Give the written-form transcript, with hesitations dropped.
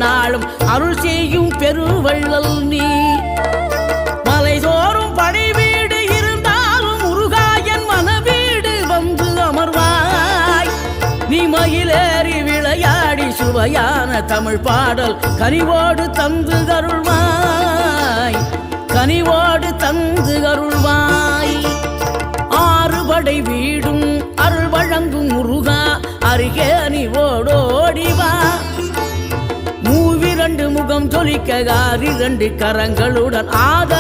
நாளும் அருள் செய்யும் பெருவள்ளல் நீ. மலைதோறும் படை வீடு இருந்தாலும் முருகாயன் மனவீடு வந்து அமர்வாய். நீ மயிலேறி விளையாடி சுவையான தமிழ் பாடல் கனிவோடு தந்து அருள்வாய், கனிவோடு தந்து அருள்வாய். ஆறுபடை வீடும் அருள் வழங்கும் முருகா அருகே நீ ஓடோடிவா. மூவிரண்டு முகம் ஜொலிக்க 6 கரங்களுடன் ஆதர